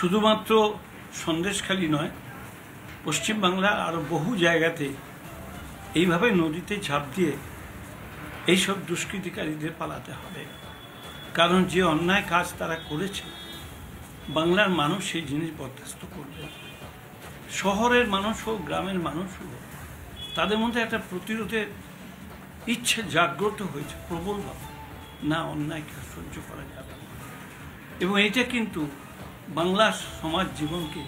শুধুমাত্র সন্দেশখালী নয়, পশ্চিমবাংলার আরও বহু জায়গাতে এইভাবে নদীতে ঝাঁপ দিয়ে এইসব দুষ্কৃতিকারীদের পালাতে হবে। কারণ যে অন্যায় কাজ তারা করেছে, বাংলার মানুষ সেই জিনিস বরদাস্ত করবে। শহরের মানুষ হোক, গ্রামের মানুষ হোক, তাদের মধ্যে একটা প্রতিরোধের ইচ্ছে জাগ্রত হয়েছে প্রবলভাবে। না, অন্যায়কে সহ্য করা যাবে না। এবং এটা কিন্তু বাংলার সমাজ জীবনকে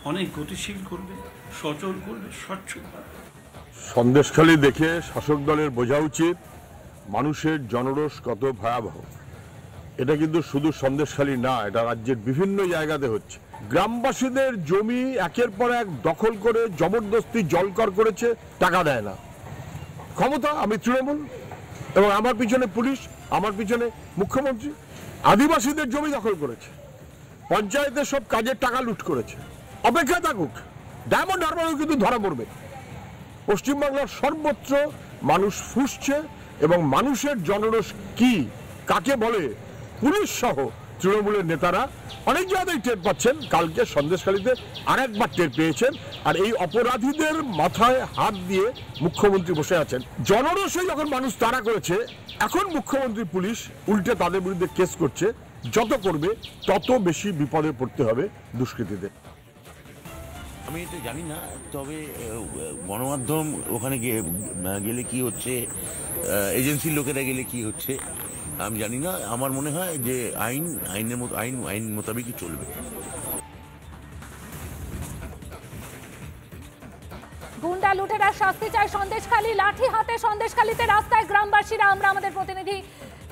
অনেক গতিশীল করবে, সচল করবে, স্বচ্ছ করবে। সন্দেশখালী দেখে শাসক দলের বোঝা উচিত মানুষের জনরোষ কত ভয়াবহ। এটা কিন্তু শুধু সন্দেশখালী না, এটা রাজ্যের বিভিন্ন জায়গাতে হচ্ছে। গ্রামবাসীদের জমি একের পর এক দখল করে জবরদস্তি জলকর করেছে, টাকা দেয় না। ক্ষমতা আমি তৃণমূল, এবং আমার পিছনে পুলিশ, আমার পিছনে মুখ্যমন্ত্রী। আদিবাসীদের জমি দখল করেছে, পঞ্চায়েতের সব কাজের টাকা লুট করেছে। অপেক্ষা থাকুক, ডায়মন্ড হারবারও কিন্তু ধরা পড়বে। পশ্চিমবাংলার সর্বত্র মানুষ ফুঁসছে, এবং মানুষের জনরোষ কি, কাকে বলে, পুলিশ সহ তৃণমূলের নেতারা অনেক জায়গায় টের পাচ্ছেন। কালকে সন্দেশখালীতে আরেকবার টের পেয়েছেন। আর এই অপরাধীদের মাথায় হাত দিয়ে মুখ্যমন্ত্রী বসে আছেন। জনরোষে যখন মানুষ তাড়া করেছে, এখন মুখ্যমন্ত্রী পুলিশ উল্টে তাদের বিরুদ্ধে কেস করছে। যত করবে তত বেশি বিপদে পড়তে হবে দুষ্কৃতীদের। আমি এটা জানি না, তবে গণমাধ্যম ওখানে গেলে কি হচ্ছে, এজেন্সির লোকেরা গেলে কি হচ্ছে আমি জানি না। আমার মনে হয় যে আইন মোতাবেকই চলবে। গুন্ডা লুটেরা শাস্তি চায় সন্দেশখালী, লাঠি হাতে সন্দেশখালীতে রাস্তায় গ্রামবাসীরা। আমরা আমাদের প্রতিনিধি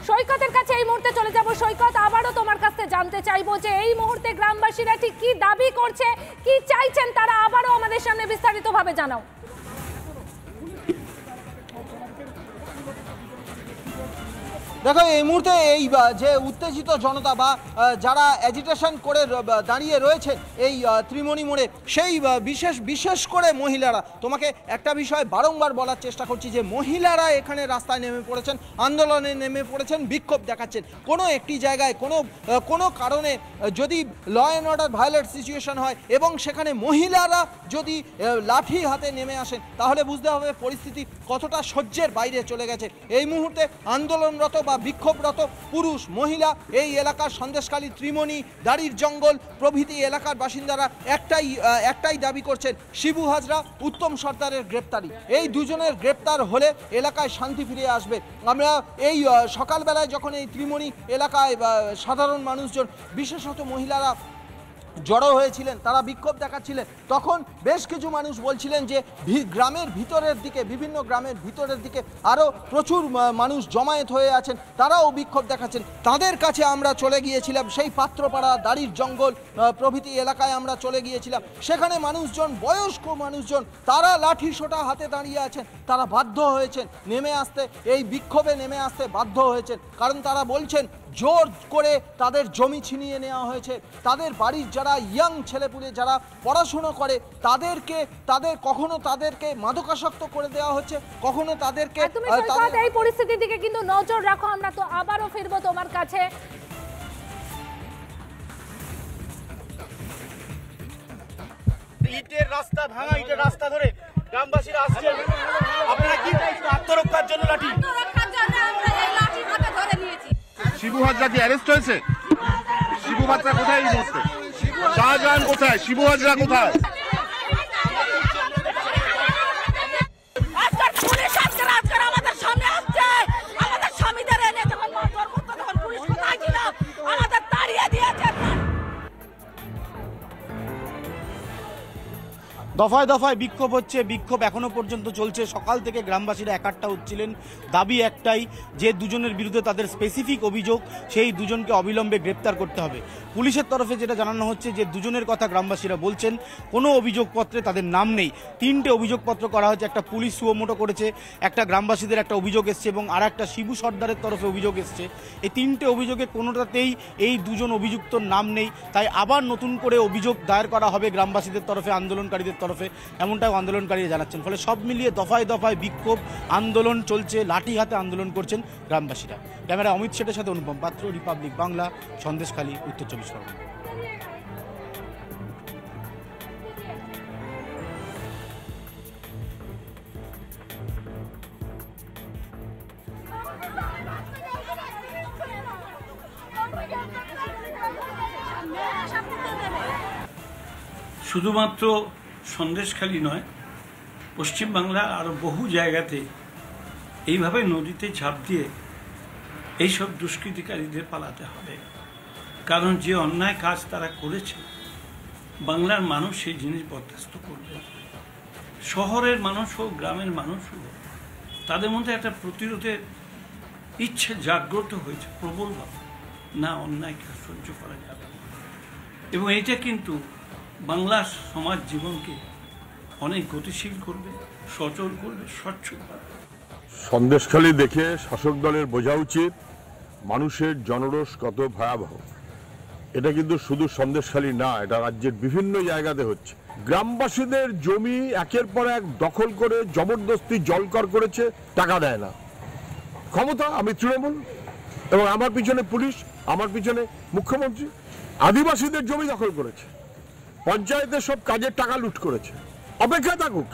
সৈকতের কাছে এই মুহূর্তে চলে যাব। সৈকত, আবারও তোমার কাছে জানতে চাইবো যে এই মুহূর্তে গ্রামবাসীরা ঠিক কি দাবি করছে, কি চাইছেন তারা, আবারও আমাদের সামনে বিস্তারিতভাবে জানাও। দেখো, এই মুহূর্তে এই যে উত্তেজিত জনতা বা যারা অ্যাজিটেশন করে দাঁড়িয়ে রয়েছে এই ত্রিমণি মোড়ে, সেই বিশেষ করে মহিলারা, তোমাকে একটা বিষয় বারংবার বলার চেষ্টা করছি যে মহিলারা এখানে রাস্তায় নেমে পড়েছেন, আন্দোলনে নেমে পড়েছেন, বিক্ষোভ দেখাচ্ছেন। কোনো একটি জায়গায় কোনো কারণে যদি law and order violate situation হয় এবং সেখানে মহিলারা যদি লাঠি হাতে নেমে আসেন, তাহলে বুঝতে হবে পরিস্থিতি কতটা সহ্যের বাইরে চলে গেছে। এই মুহূর্তে আন্দোলনরত বা বিক্ষোভরত পুরুষ, মহিলা, এই এলাকার সন্দেশখালী, ত্রিমণি, দাড়ির জঙ্গল প্রভৃতি এলাকার বাসিন্দারা একটাই দাবি করছেন, শিবু হাজরা, উত্তম সর্দারের গ্রেপ্তারি। এই দুজনের গ্রেপ্তার হলে এলাকায় শান্তি ফিরে আসবে। আমরা এই সকালবেলায় যখন এই ত্রিমণি এলাকায় সাধারণ মানুষজন, বিশেষত মহিলারা জড়ো হয়েছিলেন, তারা বিক্ষোভ দেখাচ্ছিলেন, তখন বেশ কিছু মানুষ বলছিলেন যে গ্রামের ভিতরের দিকে, বিভিন্ন গ্রামের ভিতরের দিকে আরও প্রচুর মানুষ জমায়েত হয়ে আছেন, তারাও বিক্ষোভ দেখাচ্ছেন। তাদের কাছে আমরা চলে গিয়েছিলাম, সেই পাত্রপাড়া, দাড়ির জঙ্গল প্রভৃতি এলাকায় আমরা চলে গিয়েছিলাম। সেখানে মানুষজন, বয়স্ক মানুষজন, তারা লাঠি সোঁটা হাতে দাঁড়িয়ে আছেন। তারা বাধ্য হয়েছেন নেমে আসতে, এই বিক্ষোভে নেমে আসতে বাধ্য হয়েছেন। কারণ তারা বলছেন জোর করে তাদের জমি ছিনিয়ে নেওয়া হয়েছে। তাদের বাড়ির যারা ইয়াং ছেলেপুলে যারা পড়াশুনো করে, কখনো তাদেরকে মাদকাসক্ত করে দেওয়া হচ্ছে, কখনো তাদেরকে। এই পরিস্থিতির দিকে কিন্তু নজর রাখো। আমরা তো আবারও ফিরবো তোমার কাছে। ইটের রাস্তা, ভাঙা ইটের রাস্তা ধরে গ্রামবাসীরা আসছেন। আপনারা কি চাইছেন? আত্মরক্ষার জন্য লাঠি। শিবু হাজরা কি অ্যারেস্ট হয়েছে? শিবু হাজরা কোথায়? এই মুহূর্তে শাহজাহান কোথায়? শিবু হাজরা কোথায়? আমাদের সামনে আসছে, আমাদের স্বামীদের এনে যখন মারধর করতো তখন পুলিশ কোথায় ছিল? আমাদের তাড়িয়ে দিয়েছে। দফায় দফায় বিক্ষোভ হচ্ছে, বিক্ষোভ এখনো পর্যন্ত চলছে। সকাল থেকে গ্রামবাসীরা একাট্টা হচ্ছিলেন, দাবি একটাই যে দুজনের বিরুদ্ধে তাদের স্পেসিফিক অভিযোগ, সেই দুজনকে অবিলম্বে গ্রেপ্তার করতে হবে। পুলিশের তরফে যেটা জানানো হচ্ছে যে দুজনের কথা গ্রামবাসীরা বলছেন, কোনো অভিযোগপত্রে তাদের নাম নেই। 3টে অভিযোগপত্র করা হয়েছে, একটা পুলিশ সুমোটো করেছে, একটা গ্রামবাসীদের একটা অভিযোগ এসছে এবং আর একটা শিবু সর্দারের তরফে অভিযোগ এসছে। এই 3টে অভিযোগে কোনোটাতেই এই দুজন অভিযুক্তর নাম নেই। তাই আবার নতুন করে অভিযোগ দায়ের করা হবে গ্রামবাসীদের তরফে, আন্দোলনকারীদের তরফে, এমনটাও আন্দোলনকারীরা জানাচ্ছেন। ফলে সব মিলিয়ে দফায় দফায় বিক্ষোভ, আন্দোলন চলছে, লাঠি হাতে আন্দোলন করছেন গ্রামবাসীরা। ক্যামেরা অমিত শেঠের সাথে অনুপম পাত্র, রিপাবলিক বাংলা, সন্দেশখালী, উত্তর 24 পরগনা। শুধুমাত্র সন্দেশখালী নয়, পশ্চিমবাংলার আরও বহু জায়গাতে এইভাবে নদীতে ঝাঁপ দিয়ে এইসব দুষ্কৃতিকারীদের পালাতে হবে। কারণ যে অন্যায় কাজ তারা করেছে, বাংলার মানুষ সেই জিনিস বরদাস্ত করবে। শহরের মানুষ হোক, গ্রামের মানুষ হোক, তাদের মধ্যে একটা প্রতিরোধের ইচ্ছে জাগ্রত হয়েছে প্রবলভাবে। না, অন্যায়কে সহ্য করা যাবে না। এবং এটা কিন্তু বাংলার সমাজ জীবনকে অনেক গতিশীল করবে, সচল করবে, স্বচ্ছ করবে। সন্দেশখালী দেখে শাসক দলের বোঝা উচিত মানুষের জনরোষ কত ভয়াবহ। এটা কিন্তু শুধু সন্দেশখালী না, এটা রাজ্যের বিভিন্ন জায়গাতে হচ্ছে। গ্রামবাসীদের জমি একের পর এক দখল করে জবরদস্তি জলকর করেছে, টাকা দেয় না। ক্ষমতা, আমি তৃণমূল এবং আমার পিছনে পুলিশ, আমার পিছনে মুখ্যমন্ত্রী। আদিবাসীদের জমি দখল করেছে, পঞ্চায়েতের সব কাজের টাকা লুট করেছে। অপেক্ষা থাকুক,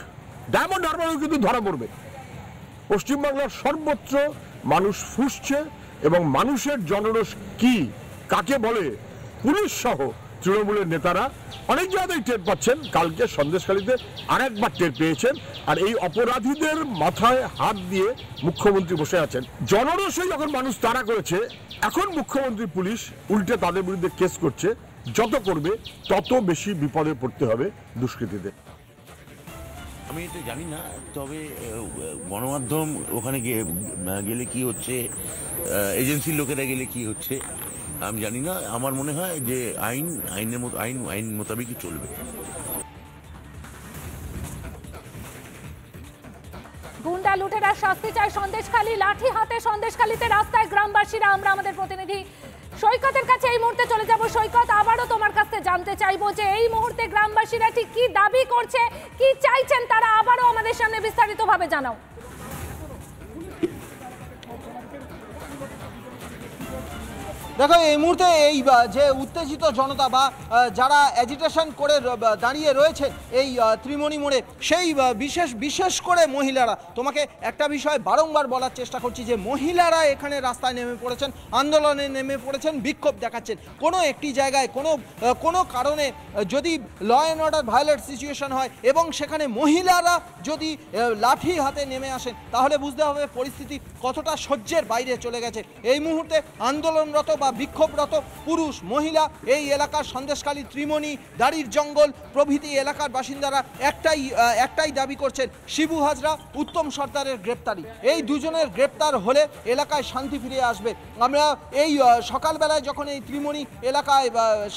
ডায়মন্ড হারবারও কিন্তু ধরা পড়বে। পশ্চিমবাংলার সর্বত্র মানুষ ফুঁসছে এবং মানুষের জনরোষ কি, কাকে বলে, পুলিশ সহ তৃণমূলের নেতারা অনেক জায়গায় টের পাচ্ছেন। কালকে সন্দেশখালীতে আরেকবার টের পেয়েছেন। আর এই অপরাধীদের মাথায় হাত দিয়ে মুখ্যমন্ত্রী বসে আছেন। জনরোষে যখন মানুষ তাড়া করেছে, এখন মুখ্যমন্ত্রী পুলিশ উল্টে তাদের বিরুদ্ধে কেস করছে। যত করবে তত বেশি বিপদে পড়তে হবে দুষ্কৃতীদের। আমি এটা জানি না, তবে গণমাধ্যম ওখানে গেলে কি হচ্ছে, এজেন্সির লোকেরা গেলে কি হচ্ছে আমি জানি না। আমার মনে হয় যে আইন মোতাবেকই চলবে। গুন্ডা লুটেরা শাস্তি চায় সন্দেশখালী, লাঠি হাতে সন্দেশখালীতে রাস্তায় গ্রামবাসীরা। আমরা আমাদের প্রতিনিধি সৈকতের কাছে এই মুহূর্তে চলে যাব। সৈকত, আবারও তোমার কাছে জানতে চাইবো যে এই মুহূর্তে গ্রামবাসীরা ঠিক কি দাবি করছে, কি চাইছেন তারা, আবারও আমাদের সামনে বিস্তারিতভাবে জানাও। দেখো, এই মুহূর্তে এই যে উত্তেজিত জনতা বা যারা অ্যাজিটেশন করে দাঁড়িয়ে রয়েছেন এই ত্রিমণি মোড়ে, সেই বিশেষ করে মহিলারা, তোমাকে একটা বিষয় বারংবার বলার চেষ্টা করছি যে মহিলারা এখানে রাস্তায় নেমে পড়েছেন, আন্দোলনে নেমে পড়েছেন, বিক্ষোভ দেখাচ্ছেন। কোনো একটি জায়গায় কোনো কারণে যদি law and order violate situation হয় এবং সেখানে মহিলারা যদি লাঠি হাতে নেমে আসেন, তাহলে বুঝতে হবে পরিস্থিতি কতটা সহ্যের বাইরে চলে গেছে। এই মুহূর্তে আন্দোলনরত বা বিক্ষোভরত পুরুষ, মহিলা, এই এলাকার সন্দেশখালী, ত্রিমণি, দাড়ির জঙ্গল প্রভৃতি এলাকার বাসিন্দারা একটাই দাবি করছেন, শিবু হাজরা, উত্তম সর্দারের গ্রেপ্তারি। এই দুজনের গ্রেপ্তার হলে এলাকায় শান্তি ফিরে আসবে। আমরা এই সকালবেলায় যখন এই ত্রিমণি এলাকায়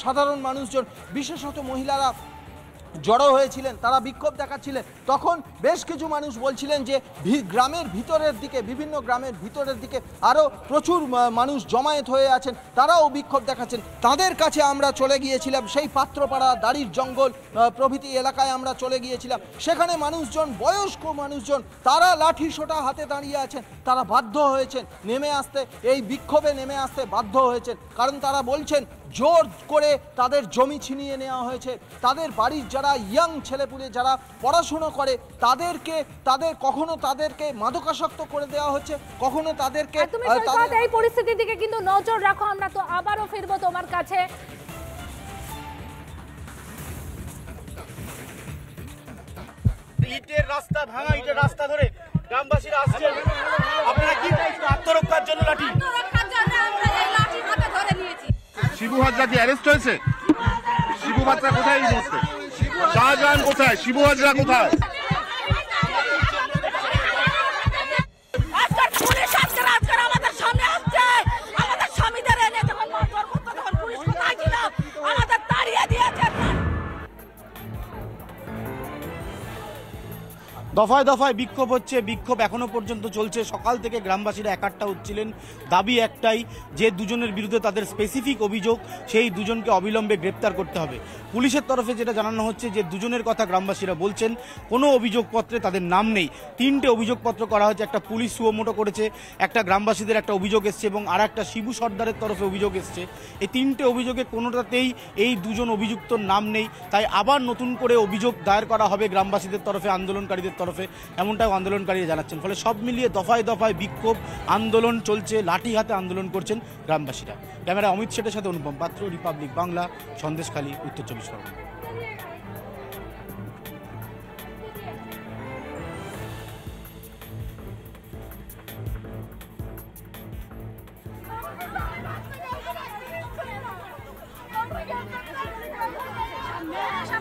সাধারণ মানুষজন, বিশেষত মহিলারা জড়ো হয়েছিলেন, তারা বিক্ষোভ দেখাচ্ছিলেন, তখন বেশ কিছু মানুষ বলছিলেন যে গ্রামের ভিতরের দিকে, বিভিন্ন গ্রামের ভিতরের দিকে আরও প্রচুর মানুষ জমায়েত হয়ে আছেন, তারাও বিক্ষোভ দেখাচ্ছেন। তাদের কাছে আমরা চলে গিয়েছিলাম, সেই পাত্রপাড়া, দাড়ির জঙ্গল প্রভৃতি এলাকায় আমরা চলে গিয়েছিলাম। সেখানে মানুষজন, বয়স্ক মানুষজন, তারা লাঠি সোঁটা হাতে দাঁড়িয়ে আছেন। তারা বাধ্য হয়েছেন নেমে আসতে, এই বিক্ষোভে নেমে আসতে বাধ্য হয়েছেন। কারণ তারা বলছেন জোর করে তাদের জমি ছিনিয়ে নেওয়া হয়েছে। তাদের বাড়ির যারা ইয়াং ছেলেপুলে, যারা পড়াশুনো করে, কখনো তাদেরকে মাদকাসক্ত করে দেওয়া হচ্ছে, কখনো তাদেরকে। এই পরিস্থিতির দিকে কিন্তু নজর রাখো। আমরা তো আবারও ফিরবো তোমার কাছে। ইটের রাস্তা, ভাঙা ইটের রাস্তা ধরে গ্রামবাসীরা আসছেন। আপনারা কি চাইছেন? আত্মরক্ষার জন্য লাঠি? শিবু হাজরা কি অ্যারেস্ট হয়েছে? শিবু হাজরা কোথায় এই মুহূর্তে? শাহজাহান কোথায়? শিবু হাজরা কোথায়? আমাদের সামনে আসছে, আমাদের স্বামীদের এনে যখন মারধর করতো তখন পুলিশ কোথায় ছিল? আমাদের তাড়িয়ে দিয়েছে। দফায় দফায় বিক্ষোভ হচ্ছে, বিক্ষোভ এখনো পর্যন্ত চলছে। সকাল থেকে গ্রামবাসীরা একাট্টা হচ্ছিলেন, দাবি একটাই যে দুজনের বিরুদ্ধে তাদের স্পেসিফিক অভিযোগ, সেই দুজনকে অবিলম্বে গ্রেপ্তার করতে হবে। পুলিশের তরফে যেটা জানানো হচ্ছে যে দুজনের কথা গ্রামবাসীরা বলছেন, কোনো অভিযোগপত্রে তাদের নাম নেই। 3টে অভিযোগপত্র করা হয়েছে, একটা পুলিশ সুমোটো করেছে, একটা গ্রামবাসীদের একটা অভিযোগ এসছে এবং আর একটা শিবু সর্দারের তরফে অভিযোগ এসছে। এই 3টে অভিযোগে কোনোটাতেই এই দুজন অভিযুক্তর নাম নেই। তাই আবার নতুন করে অভিযোগ দায়ের করা হবে গ্রামবাসীদের তরফে, আন্দোলনকারীদের তরফে, এমনটাও আন্দোলনকারীরা জানাচ্ছেন। ফলে সব মিলিয়ে দফায় দফায় বিক্ষোভ, আন্দোলন চলছে, লাঠি হাতে আন্দোলন করছেন গ্রামবাসীরা। ক্যামেরা অমিত শেঠের সাথে অনুপম পাত্র, রিপাবলিক বাংলা, সন্দেশখালী, উত্তর 24 পরগনা। সামনে